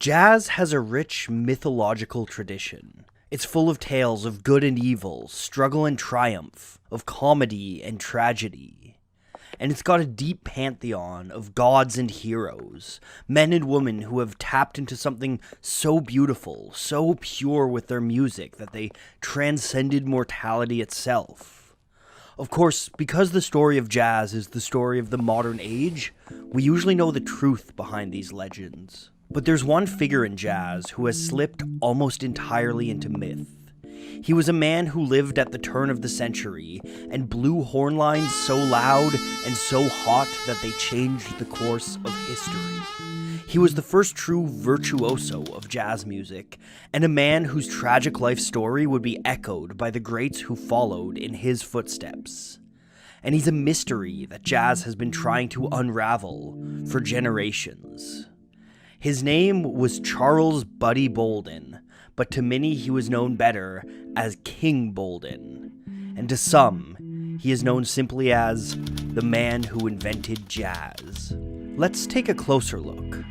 Jazz has a rich mythological tradition. It's full of tales of good and evil, struggle and triumph, of comedy and tragedy. And it's got a deep pantheon of gods and heroes, men and women who have tapped into something so beautiful, so pure with their music that they transcended mortality itself. Of course, because the story of jazz is the story of the modern age, we usually know the truth behind these legends. But there's one figure in jazz who has slipped almost entirely into myth. He was a man who lived at the turn of the century and blew horn lines so loud and so hot that they changed the course of history. He was the first true virtuoso of jazz music, and a man whose tragic life story would be echoed by the greats who followed in his footsteps. And he's a mystery that jazz has been trying to unravel for generations. His name was Charles Buddy Bolden, but to many he was known better as King Bolden, and to some he is known simply as the man who invented jazz. Let's take a closer look.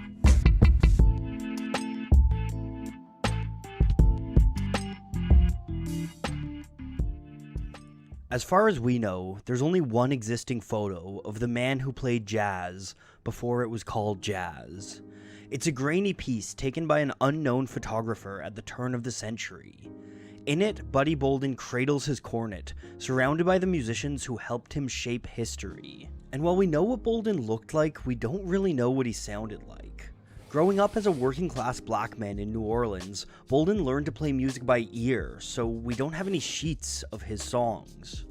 As far as we know, there's only one existing photo of the man who played jazz before it was called jazz. It's a grainy piece taken by an unknown photographer at the turn of the century. In it, Buddy Bolden cradles his cornet, surrounded by the musicians who helped him shape history. And while we know what Bolden looked like, we don't really know what he sounded like. Growing up as a working-class black man in New Orleans, Bolden learned to play music by ear, so we don't have any sheets of his songs.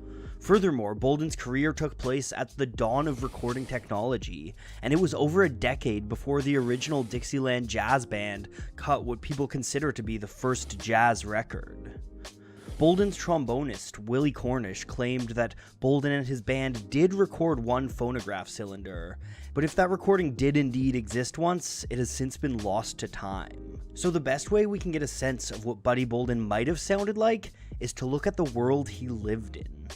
Furthermore, Bolden's career took place at the dawn of recording technology, and it was over a decade before the original Dixieland Jazz Band cut what people consider to be the first jazz record. Bolden's trombonist, Willie Cornish, claimed that Bolden and his band did record one phonograph cylinder, but if that recording did indeed exist once, it has since been lost to time. So the best way we can get a sense of what Buddy Bolden might have sounded like is to look at the world he lived in.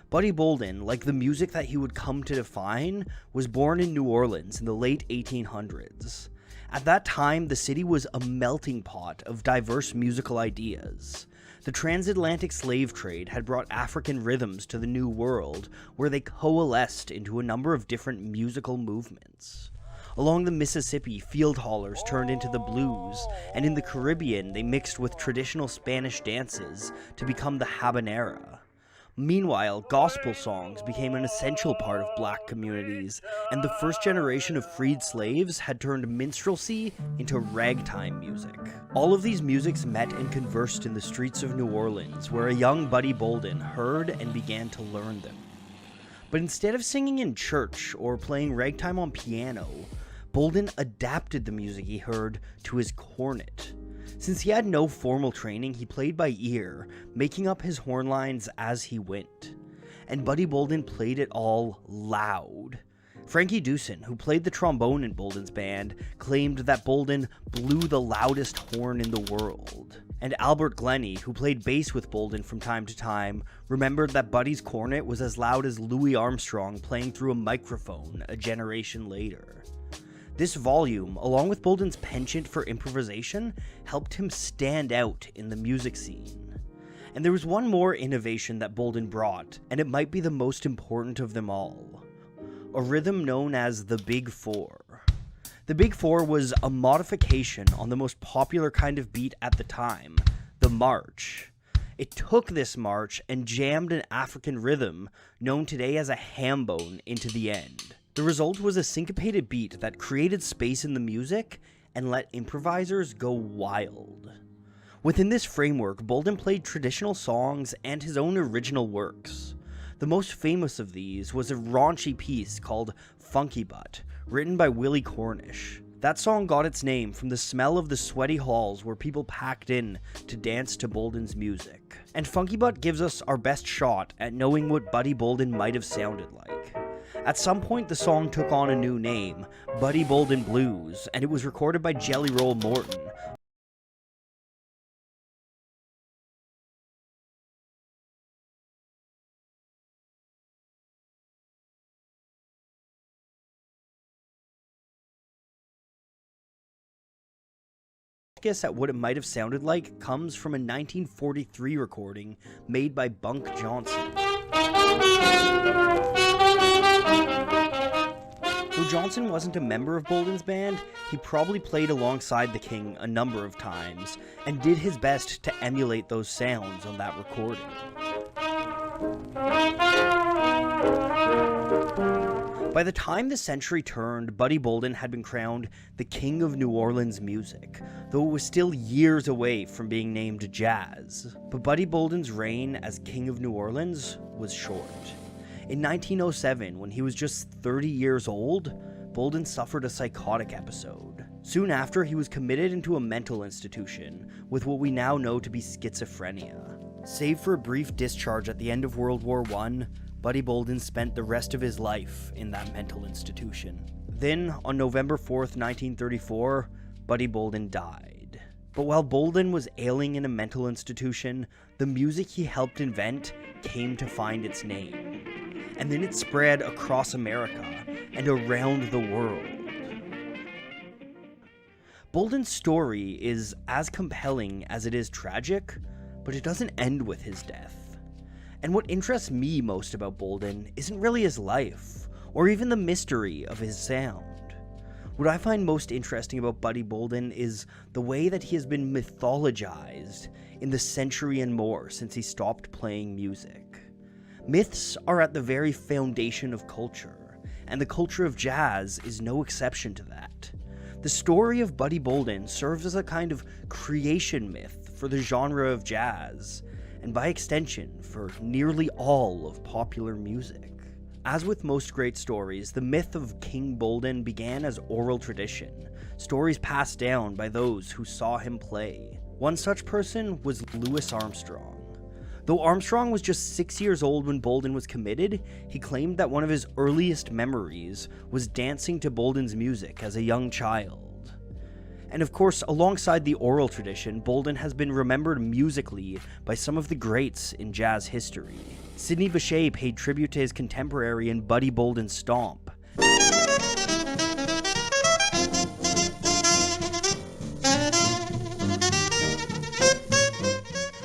Buddy Bolden, like the music that he would come to define, was born in New Orleans in the late 1800s. At that time, the city was a melting pot of diverse musical ideas. The transatlantic slave trade had brought African rhythms to the New World, where they coalesced into a number of different musical movements. Along the Mississippi, field hollers turned into the blues, and in the Caribbean, they mixed with traditional Spanish dances to become the habanera. Meanwhile, gospel songs became an essential part of black communities, and the first generation of freed slaves had turned minstrelsy into ragtime music. All of these musics met and conversed in the streets of New Orleans, where a young Buddy Bolden heard and began to learn them. But instead of singing in church or playing ragtime on piano, Bolden adapted the music he heard to his cornet. Since he had no formal training, he played by ear, making up his horn lines as he went. And Buddy Bolden played it all loud. Frankie Dewson, who played the trombone in Bolden's band, claimed that Bolden blew the loudest horn in the world. And Albert Glennie, who played bass with Bolden from time to time, remembered that Buddy's cornet was as loud as Louis Armstrong playing through a microphone a generation later. This volume, along with Bolden's penchant for improvisation, helped him stand out in the music scene. And there was one more innovation that Bolden brought, and it might be the most important of them all. A rhythm known as the Big Four. The Big Four was a modification on the most popular kind of beat at the time, the march. It took this march and jammed an African rhythm, known today as a ham bone, into the end. The result was a syncopated beat that created space in the music and let improvisers go wild. Within this framework, Bolden played traditional songs and his own original works. The most famous of these was a raunchy piece called Funky Butt, written by Willie Cornish. That song got its name from the smell of the sweaty halls where people packed in to dance to Bolden's music. And Funky Butt gives us our best shot at knowing what Buddy Bolden might have sounded like. At some point, the song took on a new name, Buddy Bolden Blues, and it was recorded by Jelly Roll Morton, guess at what it might have sounded like comes from a 1943 recording made by Bunk Johnson. Though Johnson wasn't a member of Bolden's band, he probably played alongside the King a number of times, and did his best to emulate those sounds on that recording. By the time the century turned, Buddy Bolden had been crowned the King of New Orleans music, though it was still years away from being named jazz. But Buddy Bolden's reign as King of New Orleans was short. In 1907, when he was just 30 years old, Bolden suffered a psychotic episode. Soon after, he was committed into a mental institution with what we now know to be schizophrenia. Save for a brief discharge at the end of World War I, Buddy Bolden spent the rest of his life in that mental institution. Then, on November 4th, 1934, Buddy Bolden died. But while Bolden was ailing in a mental institution, the music he helped invent came to find its name. And then it spread across America and around the world. Bolden's story is as compelling as it is tragic, but it doesn't end with his death. And what interests me most about Bolden isn't really his life, or even the mystery of his sound. What I find most interesting about Buddy Bolden is the way that he has been mythologized in the century and more since he stopped playing music. Myths are at the very foundation of culture, and the culture of jazz is no exception to that. The story of Buddy Bolden serves as a kind of creation myth for the genre of jazz, and by extension, for nearly all of popular music. As with most great stories, the myth of King Bolden began as oral tradition, stories passed down by those who saw him play. One such person was Louis Armstrong. Though Armstrong was just 6 years old when Bolden was committed, he claimed that one of his earliest memories was dancing to Bolden's music as a young child. And of course, alongside the oral tradition, Bolden has been remembered musically by some of the greats in jazz history. Sidney Bechet paid tribute to his contemporary in Buddy Bolden's Stomp.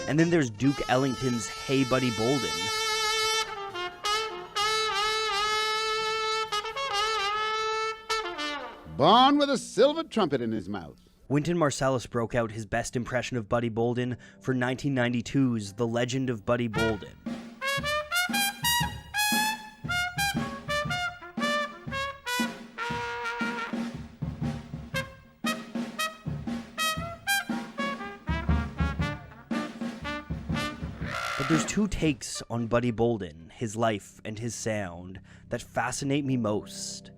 And then there's Duke Ellington's Hey Buddy Bolden. Born with a silver trumpet in his mouth. Wynton Marsalis broke out his best impression of Buddy Bolden for 1992's The Legend of Buddy Bolden. But there's two takes on Buddy Bolden, his life and his sound, that fascinate me most.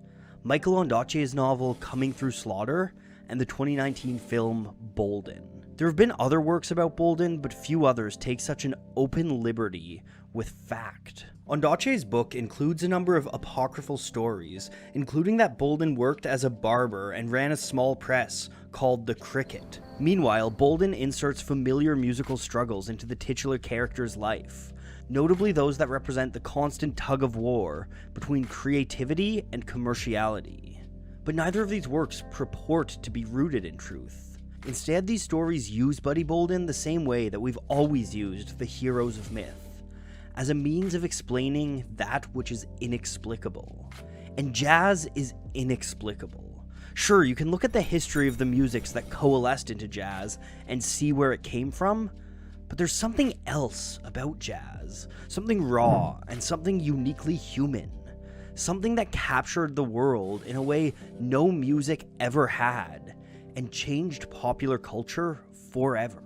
Michael Ondaatje's novel Coming Through Slaughter, and the 2019 film Bolden. There have been other works about Bolden, but few others take such an open liberty with fact. Ondaatje's book includes a number of apocryphal stories, including that Bolden worked as a barber and ran a small press called The Cricket. Meanwhile, Bolden inserts familiar musical struggles into the titular character's life, notably those that represent the constant tug-of-war between creativity and commerciality. But neither of these works purport to be rooted in truth. Instead, these stories use Buddy Bolden the same way that we've always used the heroes of myth, as a means of explaining that which is inexplicable. And jazz is inexplicable. Sure, you can look at the history of the musics that coalesced into jazz and see where it came from, but there's something else about jazz, something raw and something uniquely human, something that captured the world in a way no music ever had and changed popular culture forever.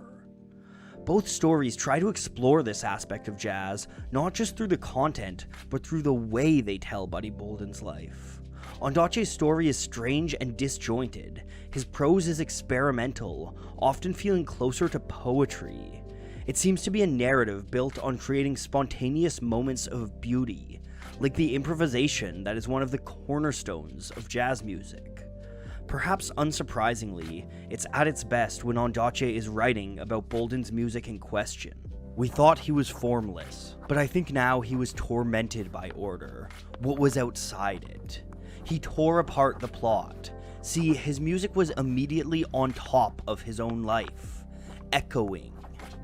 Both stories try to explore this aspect of jazz, not just through the content, but through the way they tell Buddy Bolden's life. Ondaatje's story is strange and disjointed. His prose is experimental, often feeling closer to poetry. It seems to be a narrative built on creating spontaneous moments of beauty, like the improvisation that is one of the cornerstones of jazz music. Perhaps unsurprisingly, it's at its best when Ondaatje is writing about Bolden's music in question. We thought he was formless, but I think now he was tormented by order, what was outside it. He tore apart the plot, See, his music was immediately on top of his own life, echoing,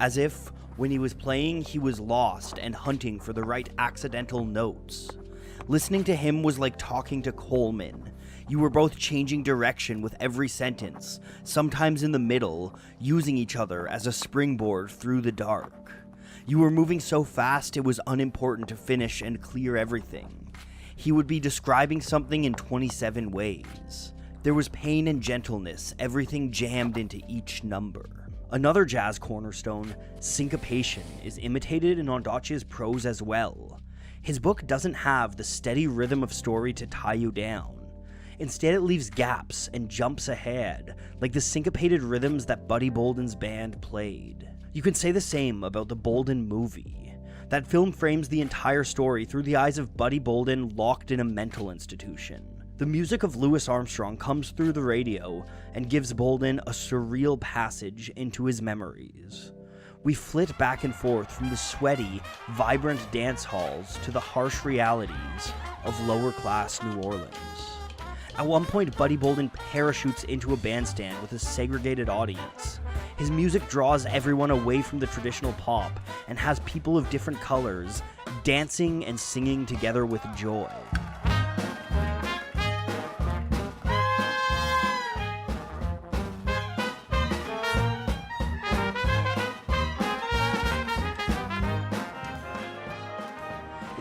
as if when he was playing, he was lost and hunting for the right accidental notes. Listening to him was like talking to Coleman. You were both changing direction with every sentence, sometimes in the middle, using each other as a springboard through the dark. You were moving so fast it was unimportant to finish and clear everything. He would be describing something in 27 ways. There was pain and gentleness, everything jammed into each number. Another jazz cornerstone, syncopation, is imitated in Ondocce's prose as well. His book doesn't have the steady rhythm of story to tie you down. Instead, it leaves gaps and jumps ahead, like the syncopated rhythms that Buddy Bolden's band played. You can say the same about the Bolden movie. That film frames the entire story through the eyes of Buddy Bolden locked in a mental institution. The music of Louis Armstrong comes through the radio and gives Bolden a surreal passage into his memories. We flit back and forth from the sweaty, vibrant dance halls to the harsh realities of lower-class New Orleans. At one point, Buddy Bolden parachutes into a bandstand with a segregated audience. His music draws everyone away from the traditional pop and has people of different colors dancing and singing together with joy.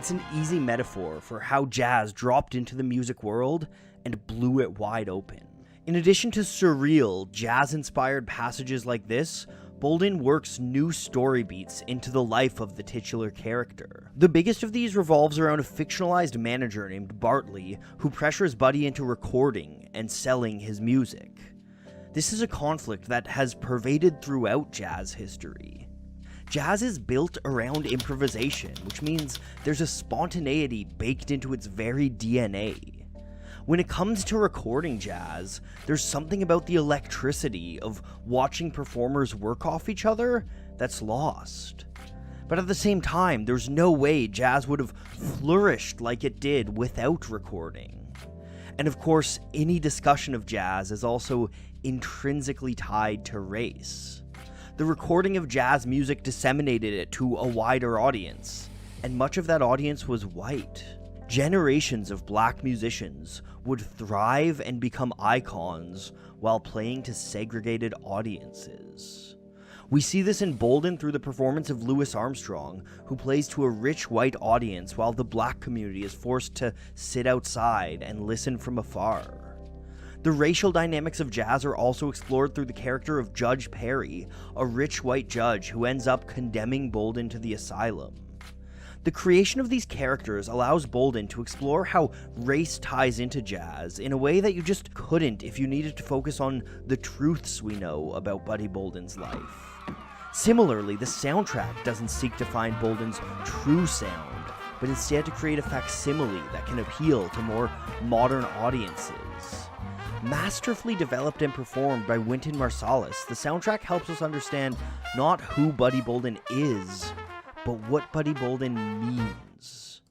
It's an easy metaphor for how jazz dropped into the music world and blew it wide open. In addition to surreal, jazz-inspired passages like this, Bolden works new story beats into the life of the titular character. The biggest of these revolves around a fictionalized manager named Bartley who pressures Buddy into recording and selling his music. This is a conflict that has pervaded throughout jazz history. Jazz is built around improvisation, which means there's a spontaneity baked into its very DNA. When it comes to recording jazz, there's something about the electricity of watching performers work off each other that's lost. But at the same time, there's no way jazz would have flourished like it did without recording. And of course, any discussion of jazz is also intrinsically tied to race. The recording of jazz music disseminated it to a wider audience, and much of that audience was white. Generations of black musicians would thrive and become icons while playing to segregated audiences. We see this in Bolden through the performance of Louis Armstrong, who plays to a rich white audience while the black community is forced to sit outside and listen from afar. The racial dynamics of jazz are also explored through the character of Judge Perry, a rich white judge who ends up condemning Bolden to the asylum. The creation of these characters allows Bolden to explore how race ties into jazz in a way that you just couldn't if you needed to focus on the truths we know about Buddy Bolden's life. Similarly, the soundtrack doesn't seek to find Bolden's true sound, but instead to create a facsimile that can appeal to more modern audiences. Masterfully developed and performed by Wynton Marsalis, the soundtrack helps us understand not who Buddy Bolden is, but what Buddy Bolden means.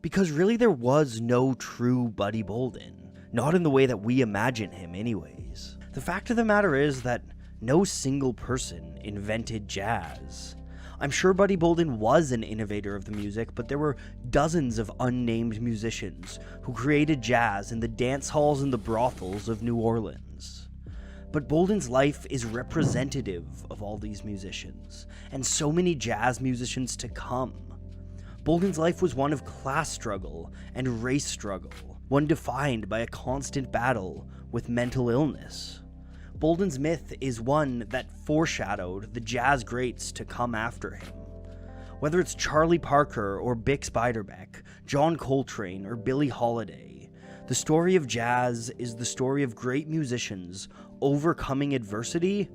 Because really there was no true Buddy Bolden. Not in the way that we imagine him anyways. The fact of the matter is that no single person invented jazz. I'm sure Buddy Bolden was an innovator of the music, but there were dozens of unnamed musicians who created jazz in the dance halls and the brothels of New Orleans. But Bolden's life is representative of all these musicians, and so many jazz musicians to come. Bolden's life was one of class struggle and race struggle, one defined by a constant battle with mental illness. Bolden's myth is one that foreshadowed the jazz greats to come after him. Whether it's Charlie Parker or Bix Beiderbecke, John Coltrane or Billie Holiday, the story of jazz is the story of great musicians overcoming adversity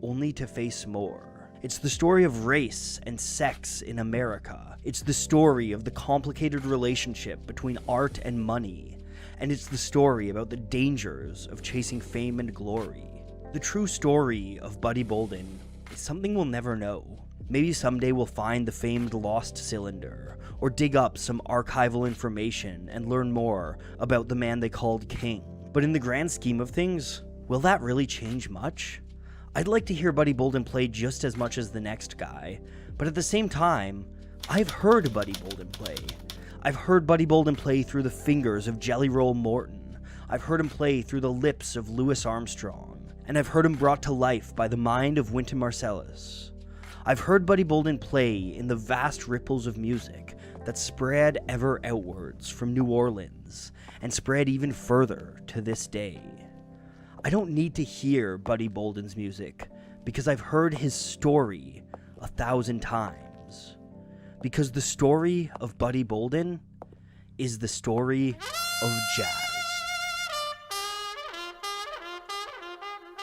only to face more. It's the story of race and sex in America. It's the story of the complicated relationship between art and money. And it's the story about the dangers of chasing fame and glory. The true story of Buddy Bolden is something we'll never know. Maybe someday we'll find the famed lost cylinder, or dig up some archival information and learn more about the man they called King. But in the grand scheme of things, will that really change much? I'd like to hear Buddy Bolden play just as much as the next guy, but at the same time, I've heard Buddy Bolden play. I've heard Buddy Bolden play through the fingers of Jelly Roll Morton. I've heard him play through the lips of Louis Armstrong. And I've heard him brought to life by the mind of Wynton Marsalis. I've heard Buddy Bolden play in the vast ripples of music that spread ever outwards from New Orleans and spread even further to this day. I don't need to hear Buddy Bolden's music because I've heard his story 1,000 times. Because the story of Buddy Bolden is the story of jazz.